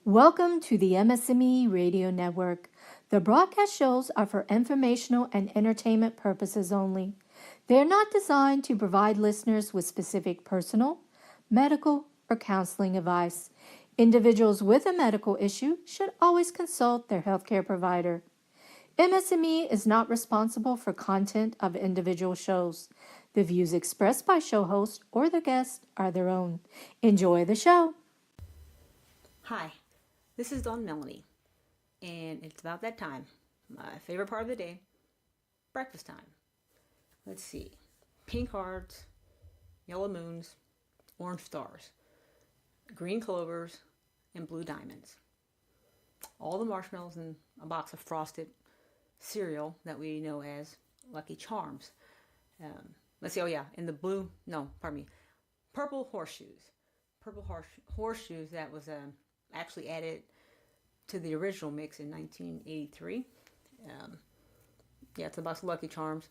Welcome to the MS&Me Radio Network. The broadcast shows are for informational and entertainment purposes only. They are not designed to provide listeners with specific personal, medical, or counseling advice. Individuals with a medical issue should always consult their healthcare provider. MS&Me is not responsible for content of individual shows. The views expressed by show hosts or their guests are their own. Enjoy the show. Hi, this is Dawn Melanie, and it's about that time. My favorite part of the day, breakfast time. Let's see, pink hearts, yellow moons, orange stars, green clovers, and blue diamonds. All the marshmallows in a box of frosted cereal that we know as Lucky Charms. Let's see, in the purple horseshoes. Purple horseshoes that was actually added to the original mix in 1983. It's a box of Lucky Charms.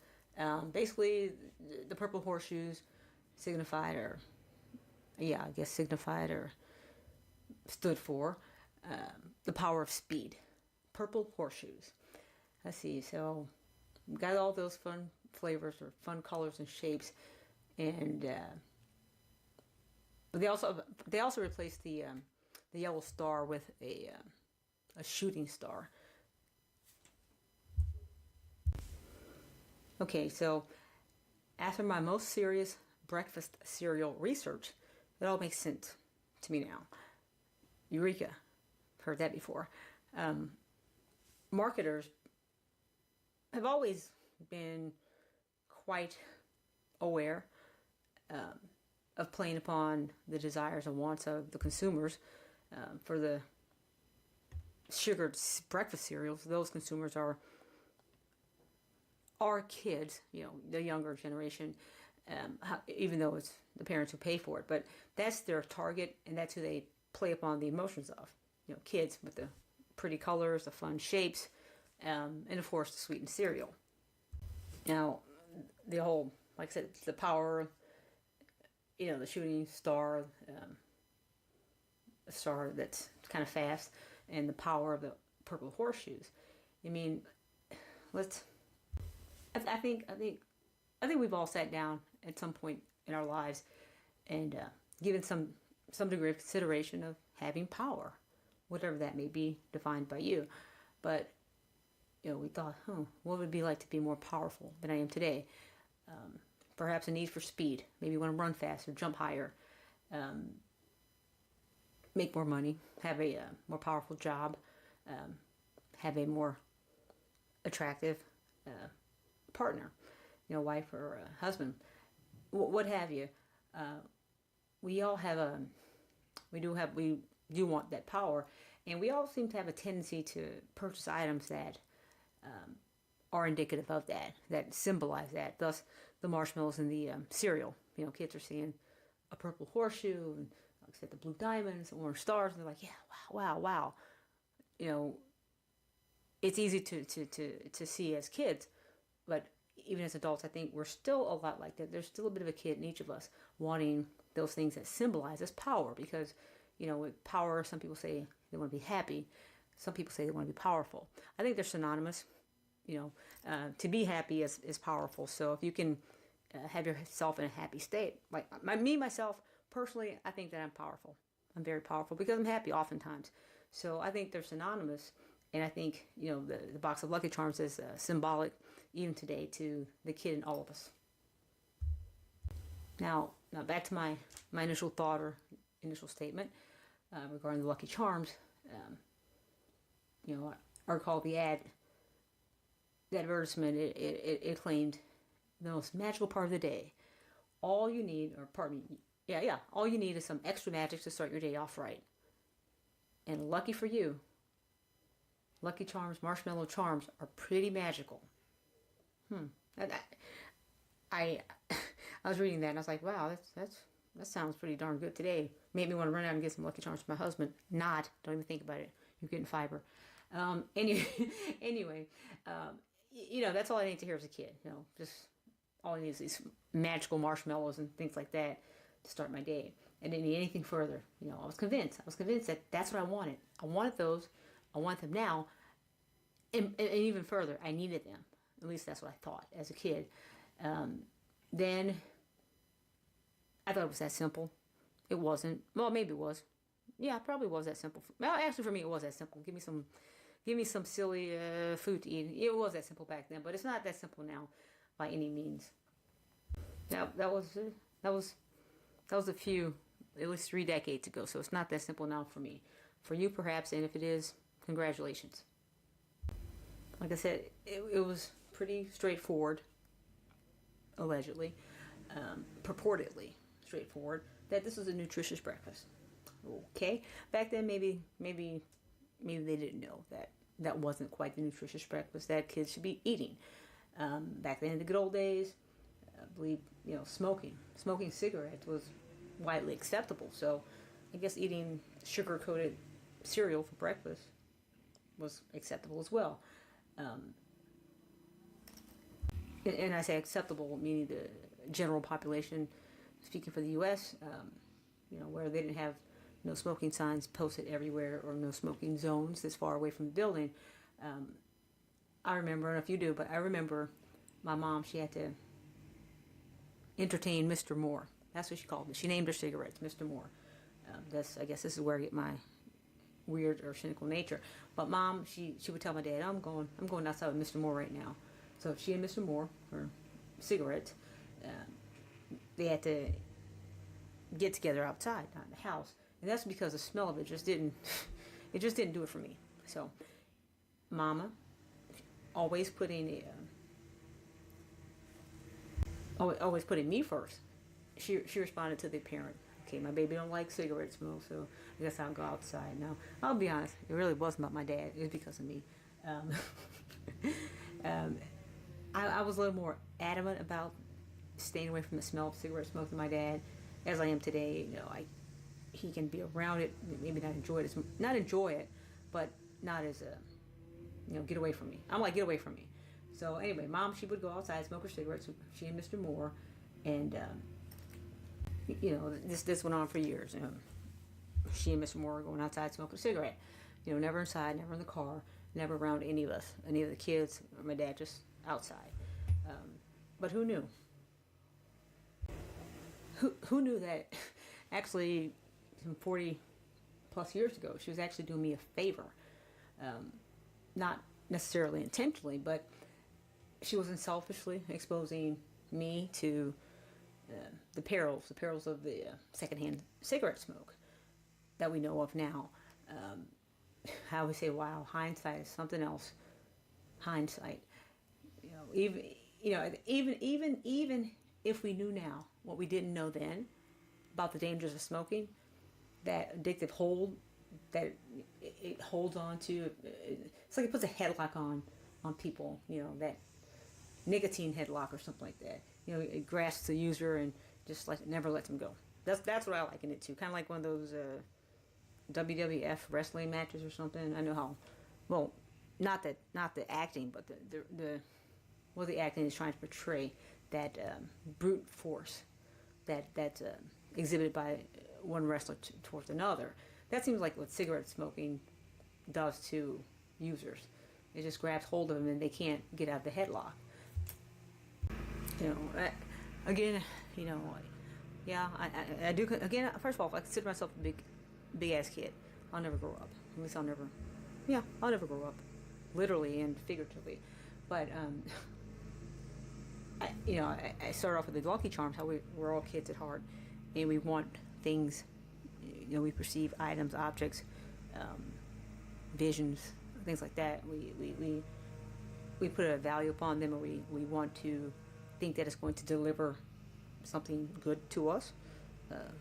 Basically, the purple horseshoes signified or stood for the power of speed. Purple horseshoes. Let's see, so we got all those fun flavors or fun colors and shapes, and but they also replaced the yellow star with a shooting star. Okay, so after my most serious breakfast cereal research, it all makes sense to me now. Eureka. Heard that before. Marketers have always been quite aware of playing upon the desires and wants of the consumers for the sugared breakfast cereals. Those consumers are kids, the younger generation, even though it's the parents who pay for it. But that's their target, and that's who they play upon the emotions of. Kids with the pretty colors, the fun shapes, and of course the sweetened cereal. Now, the whole, like I said, the power, the shooting star, a star that's kind of fast, and the power of the purple horseshoes. I mean, I think we've all sat down at some point in our lives and given some degree of consideration of having power, whatever that may be defined by you. But we thought, what would it be like to be more powerful than I am today? Perhaps a need for speed. Maybe want to run faster, jump higher, make more money, have a more powerful job, have a more attractive partner, wife or husband, what have you. We all have we do want that power, and we all seem to have a tendency to purchase items that are indicative of that symbolize that. Thus, the marshmallows in the cereal. Kids are seeing a purple horseshoe, and like I said, the blue diamonds, orange stars, and they're like, yeah, wow. It's easy to see as kids, but even as adults, I think we're still a lot like that. There's still a bit of a kid in each of us wanting those things that symbolize as power, because with power, some people say they want to be happy, some people say they want to be powerful. I think they're synonymous. To be happy is powerful. So if you can have yourself in a happy state, like myself personally, I think that I'm powerful. I'm very powerful because I'm happy oftentimes. So I think they're synonymous, and I think the box of Lucky Charms is symbolic even today to the kid in all of us. Now back to my initial thought or initial statement regarding the Lucky Charms. I recall the advertisement. It claimed the most magical part of the day. All you need is some extra magic to start your day off right. And lucky for you, Lucky Charms marshmallow charms are pretty magical. I was reading that and I was like, wow, that sounds pretty darn good today. Made me want to run out and get some Lucky Charms for my husband. Don't even think about it. You're getting fiber. Anyway, that's all I need to hear as a kid. Just all I need is these magical marshmallows and things like that to start my day. I didn't need anything further. I was convinced. I was convinced that that's what I wanted. I wanted those. I want them now. And even further, I needed them. At least that's what I thought as a kid. Then I thought it was that simple. It wasn't. Well, maybe it was. Yeah, it probably was that simple. Well, actually, for me, it was that simple. Give me some silly food to eat. It was that simple back then, but it's not that simple now, by any means. That was a few, at least 3 decades ago. So it's not that simple now for me. For you, perhaps, and if it is, congratulations. Like I said, it was pretty straightforward, allegedly, purportedly straightforward, that this was a nutritious breakfast. Okay, back then maybe they didn't know that wasn't quite the nutritious breakfast that kids should be eating. Back then in the good old days, I believe smoking cigarettes was widely acceptable. So I guess eating sugar-coated cereal for breakfast was acceptable as well. And I say acceptable, meaning the general population, speaking for the U.S., where they didn't have no smoking signs posted everywhere or no smoking zones this far away from the building. I remember, I don't know if you do, but I remember my mom, she had to entertain Mr. Moore. That's what she called it. She named her cigarettes Mr. Moore. I guess this is where I get my weird or cynical nature. But Mom, she would tell my dad, I'm going outside with Mr. Moore right now. So she and Mr. Moore, her cigarettes, they had to get together outside, not in the house. And that's because the smell of it just didn't do it for me. So Mama, always putting me first. She responded to the parent. Okay, my baby don't like cigarette smoke, so I guess I'll go outside. Now, I'll be honest, it really wasn't about my dad. It was because of me. I was a little more adamant about staying away from the smell of cigarette smoke than my dad, as I am today. He can be around it, maybe not enjoy it, but not as a, get away from me. I'm like, get away from me. So anyway, Mom, she would go outside, smoke her cigarettes. She and Mr. Moore, and this went on for years. She and Mr. Moore were going outside smoking a cigarette. Never inside, never in the car, never around any of us, any of the kids, or my dad, just outside. But who knew? Who knew that actually some 40 plus years ago, she was actually doing me a favor. Not necessarily intentionally, but she wasn't selfishly exposing me to the perils of the secondhand cigarette smoke that we know of now. I always say, wow, hindsight is something else. Hindsight. Even if we knew now what we didn't know then about the dangers of smoking, that addictive hold that it holds on to, it's like it puts a headlock on people, that nicotine headlock or something like that. It grasps the user and just never lets them go. That's what I liken it to. Kind of like one of those WWF wrestling matches or something. I know how, well, not the acting, but the acting is trying to portray that brute force that's exhibited by one wrestler towards another. That seems like what cigarette smoking does to users. It just grabs hold of them and they can't get out of the headlock. Again, yeah, I do. Again, first of all, I consider myself a big ass kid. I'll never grow up. At least I'll never grow up, literally and figuratively. But I started off with the Lucky Charms. How we're all kids at heart, and we want things. We perceive items, objects, visions, things like that. We put a value upon them, or we want to think that it's going to deliver something good to us.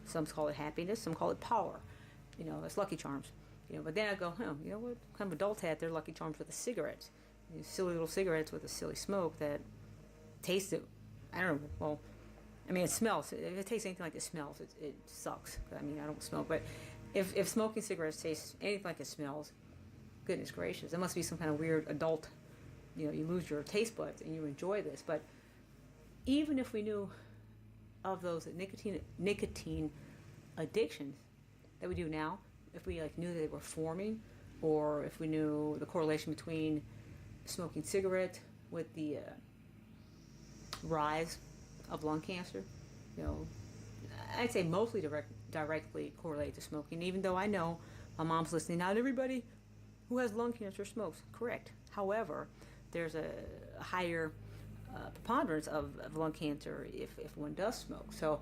Some call it happiness, some call it power. It's Lucky Charms. But then I go, what kind of adults had their Lucky Charms with the cigarettes? These silly little cigarettes with a silly smoke that tasted, I don't know, well, it smells. If it tastes anything like it smells, it sucks. I don't smell, but if smoking cigarettes tastes anything like it smells, goodness gracious, it must be some kind of weird adult, you lose your taste buds and you enjoy this. But even if we knew of those nicotine addictions that we do now, if we like knew that they were forming, or if we knew the correlation between smoking cigarettes with the rise of lung cancer, you know, I'd say mostly directly correlated to smoking, even though I know my mom's listening. Not everybody who has lung cancer smokes, correct. However, there's a higher preponderance of lung cancer if one does smoke. So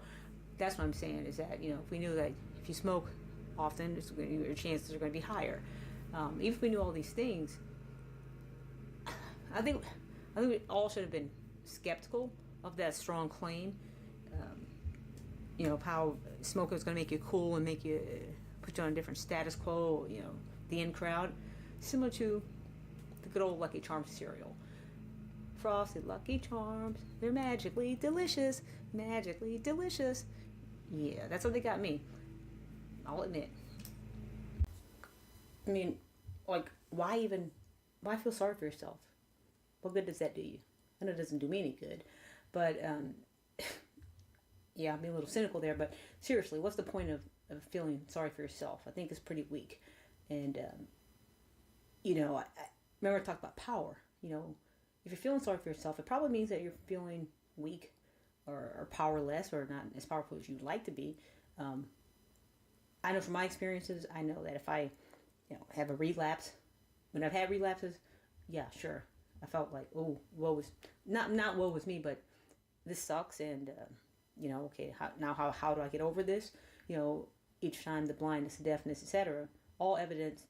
that's what I'm saying is that, you know, if we knew that if you smoke often, your chances are going to be higher. Even if we knew all these things, I think we all should have been skeptical of that strong claim. You know, how smoking is going to make you cool and make you put you on a different status quo, you know, the in crowd. Similar to the good old Lucky Charms cereal. Frosted Lucky Charms, they're magically delicious. Magically delicious. Yeah, that's what they got me. I'll admit. I mean, like, why feel sorry for yourself? What good does that do you? I know it doesn't do me any good, but yeah, I'm being a little cynical there, but seriously, what's the point of feeling sorry for yourself? I think it's pretty weak. And, you know, I remember I talked about power. You know, if you're feeling sorry for yourself, it probably means that you're feeling weak or powerless or not as powerful as you'd like to be. I know from my experiences, I know that if I, you know, have a relapse, when I've had relapses, yeah, sure, I felt like, oh, not woe was me, but this sucks, and you know, okay, how do I get over this? You know, each time the blindness, the deafness, etc., all evidences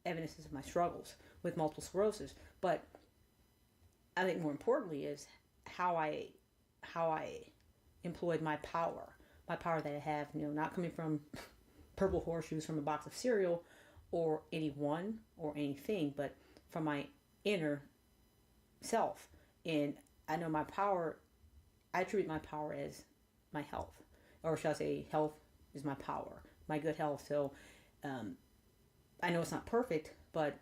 of my struggles with multiple sclerosis. But I think more importantly is how I employed my power that I have, you know, not coming from purple horseshoes from a box of cereal or anyone or anything, but from my inner self. And I know my power, I treat my power as my health, or shall I say health is my power, my good health. So I know it's not perfect, but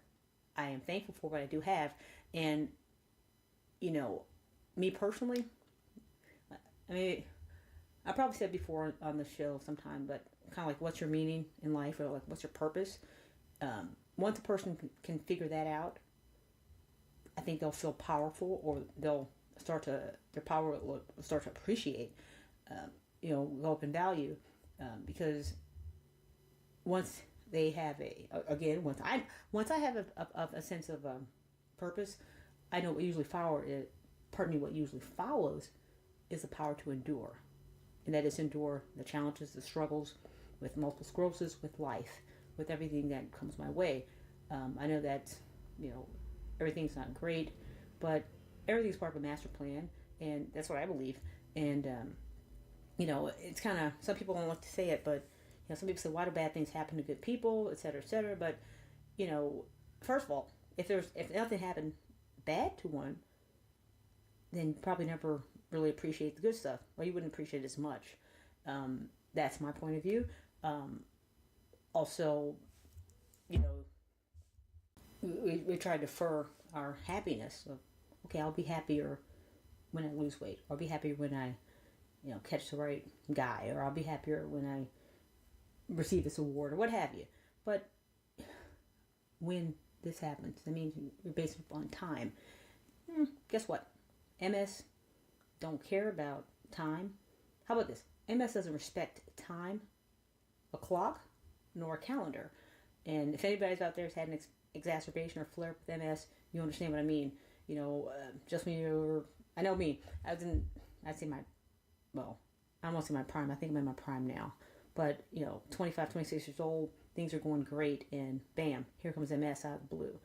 I am thankful for what I do have. And, you know, me personally, I mean, I probably said before on the show sometime, but kind of like, what's your meaning in life, or like, what's your purpose? Once a person can figure that out, I think they'll feel powerful, or their power will start to appreciate, you know, go up in value, because once they have once I have a sense of purpose, I know what usually what usually follows is the power to endure, and that is endure the challenges, the struggles with multiple sclerosis, with life, with everything that comes my way. I know that, you know, everything's not great, but everything's part of a master plan, and that's what I believe. And you know, it's kind of, some people don't like to say it, but you know, some people say, why do bad things happen to good people, etc., etc. But you know, first of all, if nothing happened bad to one, then you probably never really appreciate the good stuff, or you wouldn't appreciate it as much. That's my point of view. Also, you know, we try to defer our happiness. So, okay, I'll be happier when I lose weight, or I'll be happier when I, you know, catch the right guy, or I'll be happier when I receive this award, or what have you. But when this happens, that means you're based upon time. Guess what? MS don't care about time. How about this? MS doesn't respect time, a clock, nor a calendar. And if anybody's out there has had an exacerbation or flare up with MS, you understand what I mean. You know, just when you're, I know me, I don't want to say my prime, I think I'm in my prime now. But, you know, 25, 26 years old, things are going great, and bam, here comes MS out of the blue.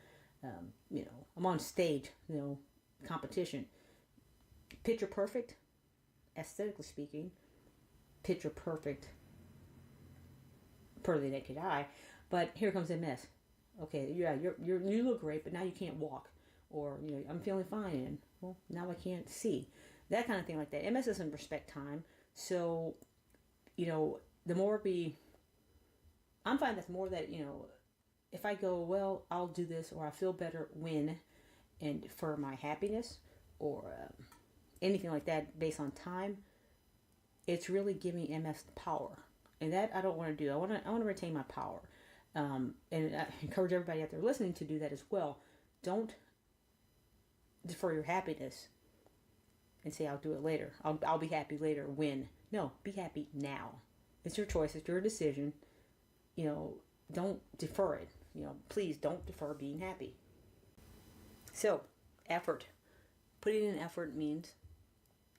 You know, I'm on stage, you know, competition. Picture perfect, aesthetically speaking, picture perfect per the naked eye, but here comes MS. Okay, yeah, you look great, but now you can't walk, or you know, I'm feeling fine, and well, now I can't see. That kind of thing like that. MS doesn't respect time, so you know, I'm finding that's more that, you know, if I go, well, I'll do this, or I feel better when, and for my happiness, or anything like that based on time, it's really giving MS the power. And that I don't want to do. I want to retain my power. And I encourage everybody out there listening to do that as well. Don't defer your happiness and say, I'll do it later. I'll be happy later when. No, be happy now. It's your choice. It's your decision. Don't defer it. Please don't defer being happy. So, effort. Putting in effort means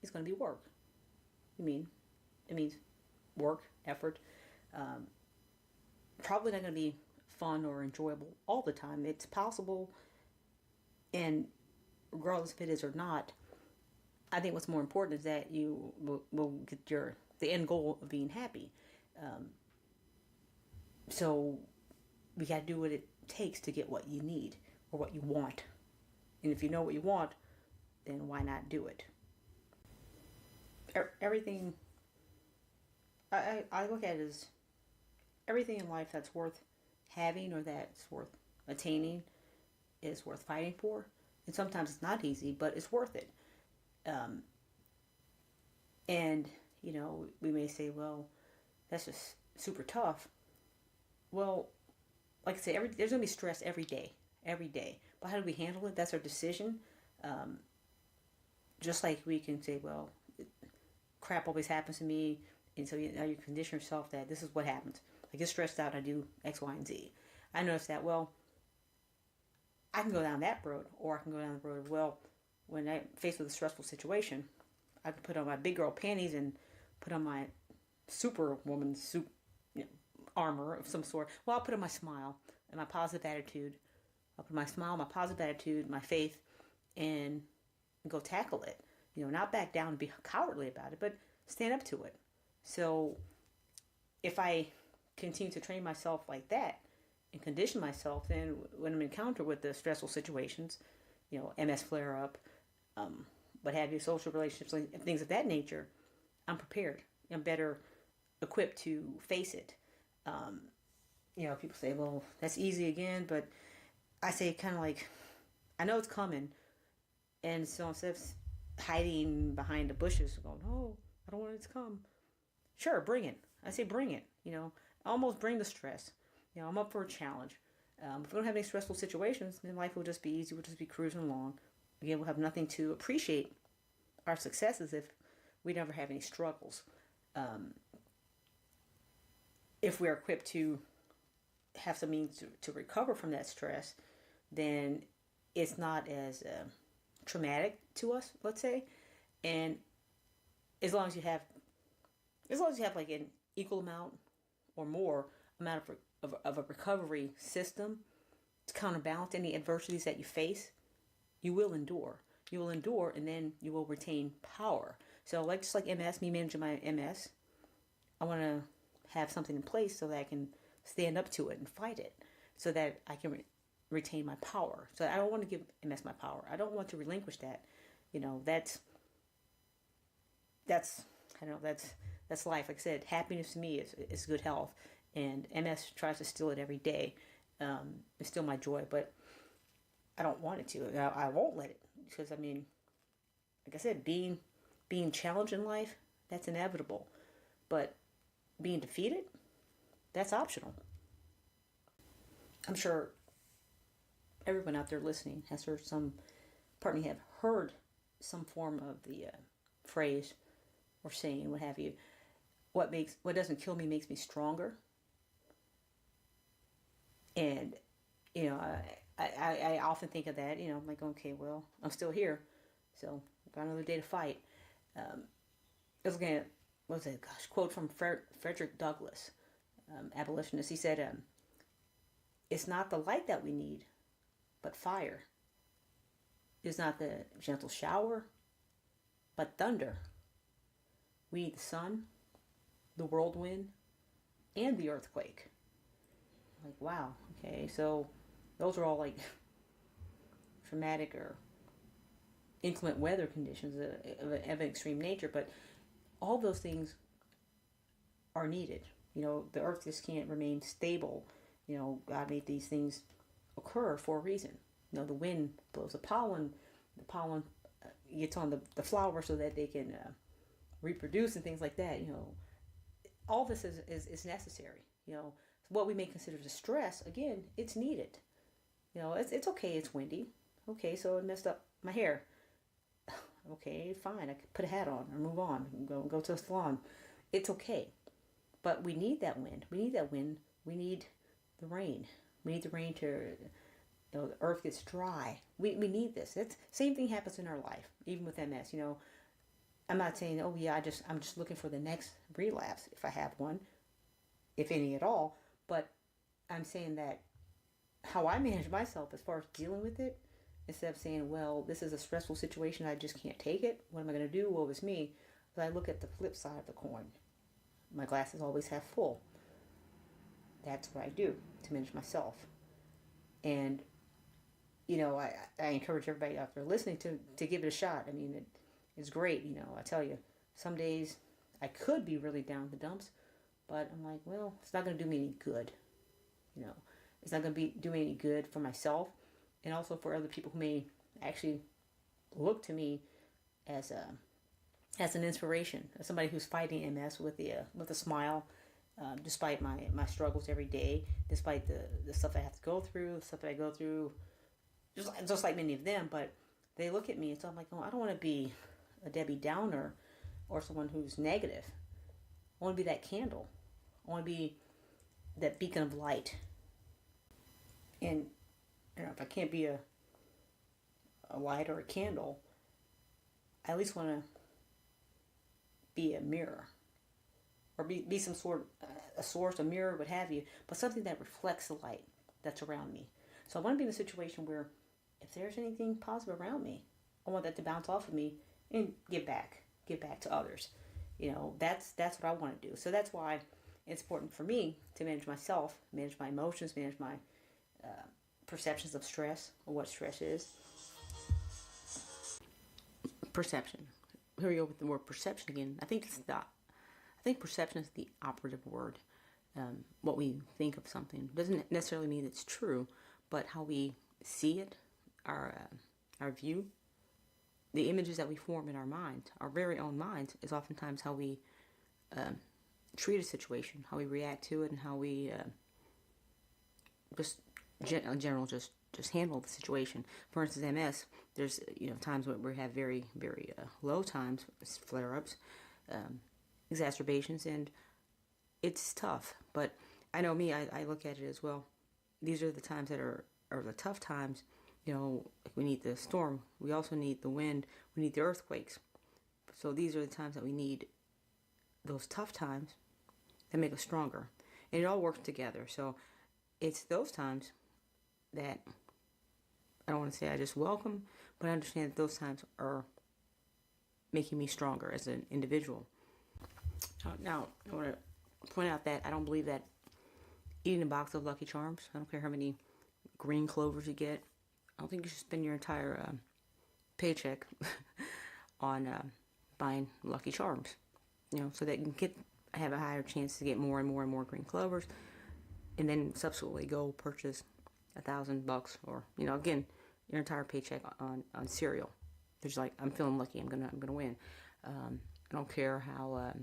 it's going to be work. It means work, effort. Probably not going to be fun or enjoyable all the time. It's possible, and regardless if it is or not, I think what's more important is that you will get the end goal of being happy. So we got to do what it takes to get what you need or what you want. And if you know what you want, then why not do it? Everything, I look at it as everything in life that's worth having or that's worth attaining is worth fighting for. And sometimes it's not easy, but it's worth it. And, we may say, well, that's just super tough. Well, like I say, there's going to be stress every day. But how do we handle it? That's our decision. Just like we can say, well, crap always happens to me. And so now you condition yourself that this is what happens. I get stressed out, I do X, Y, and Z. I noticed that, well, I can go down that road, or I can go down the road of, well, when I'm faced with a stressful situation, I can put on my big girl panties and put on my superwoman armor of some sort. Well, I'll put on my smile and my positive attitude. I'll put my smile, my positive attitude, my faith, and go tackle it. Not back down and be cowardly about it, but stand up to it. So if I continue to train myself like that and condition myself, then when I'm encountered with the stressful situations, MS flare up, what have you, social relationships, and things of that nature, I'm prepared. I'm better equipped to face it. People say, well, that's easy again, but I say kind of like, I know it's coming. And so instead of hiding behind the bushes going, oh, I don't want it to come. Sure, bring it. I say bring it. Almost bring the stress. I'm up for a challenge. If we don't have any stressful situations, then life will just be easy. We'll just be cruising along. Again, we'll have nothing to appreciate our successes if we never have any struggles. If we are equipped to have some means to recover from that stress, then it's not as traumatic to us, let's say. And as long as you have like an equal amount or more amount of a recovery system to counterbalance any adversities that you face, you will endure. You will endure, and then you will retain power. So, just like MS, me managing my MS, I want to have something in place so that I can stand up to it and fight it, so that I can retain my power. So I don't want to give MS my power. I don't want to relinquish that. That's life. Like I said, happiness to me is good health, and MS tries to steal it every day. It's still my joy, but I don't want it to. I won't let it, because like I said, being challenged in life, that's inevitable, but being defeated, that's optional. I'm sure everyone out there listening has heard have heard some form of the phrase or saying, what have you. What doesn't kill me makes me stronger. And I often think of that. I'm like, okay, well, I'm still here, so I've got another day to fight. I was looking at quote from Frederick Douglass, abolitionist. He said, "It's not the light that we need, but fire. It's not the gentle shower, but thunder. We need the sun, the whirlwind, and the earthquake." Like, wow, okay, so those are all like traumatic or inclement weather conditions of an extreme nature, but all those things are needed. The earth just can't remain stable. God made these things occur for a reason. The wind blows the pollen gets on the flower so that they can reproduce and things like that. all this is necessary. What we may consider as stress, again, it's needed. It's okay. It's windy. Okay, so it messed up my hair. Okay, fine. I could put a hat on or move on. Go to a salon. It's okay. But we need that wind. We need that wind. We need the rain. We need the rain to, the earth gets dry. We need this. It's same thing happens in our life, even with MS. I'm not saying, oh yeah, I'm just looking for the next relapse if I have one, if any at all. But I'm saying that how I manage myself as far as dealing with it, instead of saying, well, this is a stressful situation, I just can't take it. What am I going to do? Woe is me. But I look at the flip side of the coin. My glass is always half full. That's what I do to manage myself. And, I encourage everybody out there listening to give it a shot. I mean, it's great. I tell you, some days I could be really down in the dumps, but I'm like, well, it's not going to do me any good. It's not going to do me any good for myself, and also for other people who may actually look to me as an inspiration, as somebody who's fighting MS with a smile, despite my struggles every day, despite the stuff I have to go through, the stuff that I go through, just like many of them. But they look at me, and so I'm like, oh, I don't want to be a Debbie Downer or someone who's negative. I want to be that candle. I want to be that beacon of light. And if I can't be a light or a candle, I at least want to be a mirror, or be some sort of a source, a mirror, what have you, but something that reflects the light that's around me. So I want to be in a situation where if there's anything positive around me, I want that to bounce off of me and give back to others. That's what I want to do. So that's why it's important for me to manage myself, manage my emotions, manage my perceptions of stress, or what stress is. Perception. Here we go with the word perception again. I think perception is the operative word. What we think of something doesn't necessarily mean it's true, but how we see it, our view, the images that we form in our mind, our very own minds, is oftentimes how we treat a situation, how we react to it, and how we just in general just handle the situation. For instance, MS, there's times when we have very very low times, flare-ups, exacerbations, and it's tough. But I know me, I look at it as well. These are the times that are the tough times. We need the storm, we also need the wind, we need the earthquakes. So these are the times that we need those tough times that make us stronger, and it all works together. So it's those times that I don't want to say I just welcome, but I understand that those times are making me stronger as an individual. Now, I want to point out that I don't believe that eating a box of Lucky Charms, I don't care how many green clovers you get, I don't think you should spend your entire paycheck on buying Lucky Charms. So that you can have a higher chance to get more and more and more green clovers, and then subsequently go purchase $1,000 or again your entire paycheck on cereal. There's like, I'm feeling lucky, I'm gonna win. I don't care how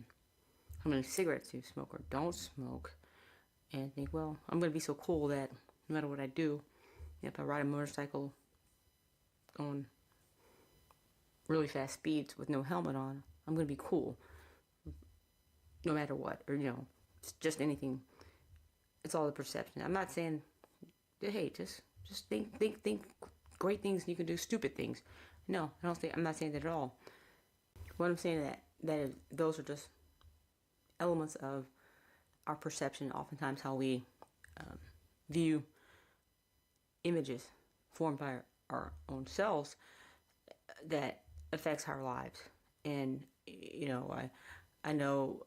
many cigarettes you smoke or don't smoke, and think, well, I'm gonna be so cool that no matter what I do, if I ride a motorcycle going really fast speeds with no helmet on, I'm gonna be cool no matter what, or it's just anything. It's all the perception. I'm not saying, hey, just think great things, and you can do stupid things. No, I'm not saying that at all. What I'm saying that those are just elements of our perception. Oftentimes, how we view images formed by our own selves that affects our lives. And I know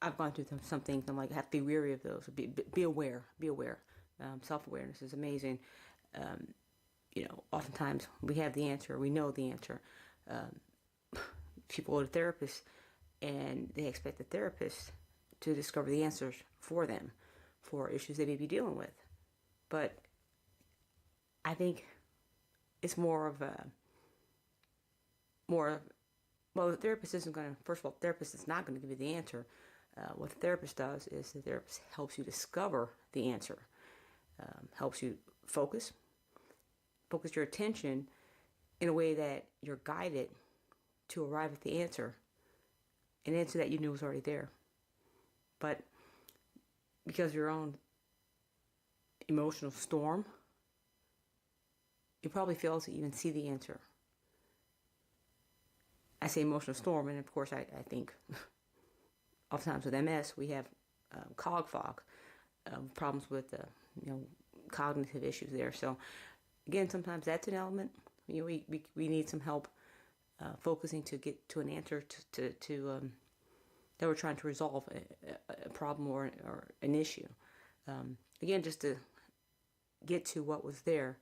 I've gone through some things. I'm like, I have to be weary of those. Be aware. Self-awareness is amazing. Oftentimes we have the answer. We know the answer. People go to therapists, and they expect the therapist to discover the answers for them for issues they may be dealing with. But I think it's well, the therapist isn't going to, first of all, the therapist is not going to give you the answer. What the therapist does is the therapist helps you discover the answer, helps you focus your attention in a way that you're guided to arrive at the answer, an answer that you knew was already there. But because of your own emotional storm, you probably fail to even see the answer. I say emotional storm, and of course I think oftentimes with MS we have cog fog, problems with cognitive issues there. So again, sometimes that's an element. We need some help focusing to get to an answer to that we're trying to resolve a problem or an issue. Again, just to get to what was there,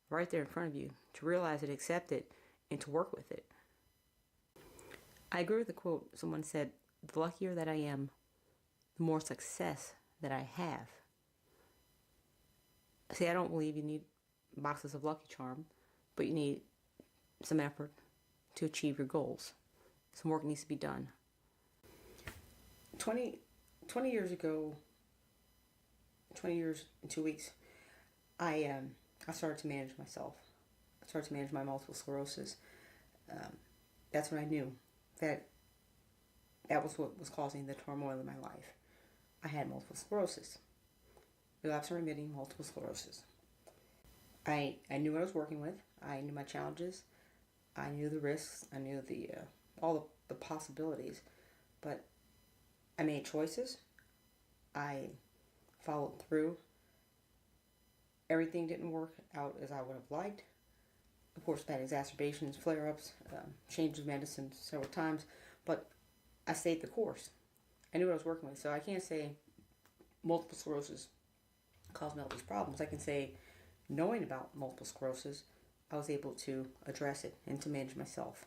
right there in front of you, to realize it, accept it, and to work with it. I agree with the quote. Someone said, "The luckier that I am, the more success that I have." See, I don't believe you need boxes of Lucky Charm, but you need some effort to achieve your goals. Some work needs to be done. 20 years ago, 20 years and 2 weeks, I started to manage myself. I started to manage my multiple sclerosis. That's when I knew that was what was causing the turmoil in my life. I had multiple sclerosis, relapse and remitting multiple sclerosis. I knew what I was working with. I knew my challenges. I knew the risks. I knew all the possibilities. But I made choices. I followed through. Everything didn't work out as I would have liked. Of course, I had exacerbations, flare-ups, changes of medicine several times, but I stayed the course. I knew what I was working with, so I can't say multiple sclerosis caused me all these problems. I can say, knowing about multiple sclerosis, I was able to address it and to manage myself.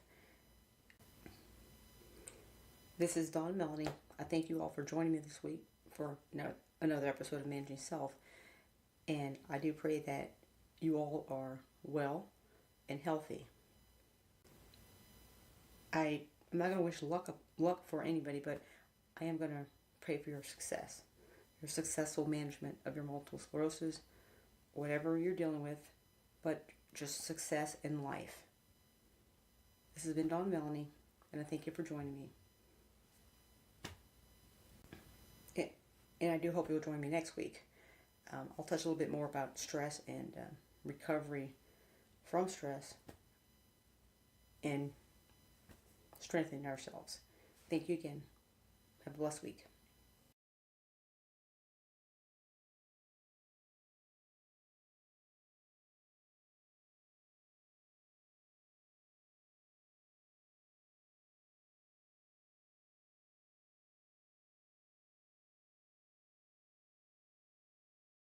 This is Dawn and Melanie. I thank you all for joining me this week for another episode of Managing Self, and I do pray that you all are well and healthy. I'm not going to wish luck for anybody, but I am going to pray for your success, your successful management of your multiple sclerosis, whatever you're dealing with, but just success in life. This has been Dawn and Melanie, and I thank you for joining me. And I do hope you'll join me next week. I'll touch a little bit more about stress and recovery from stress and strengthening ourselves. Thank you again. Have a blessed week.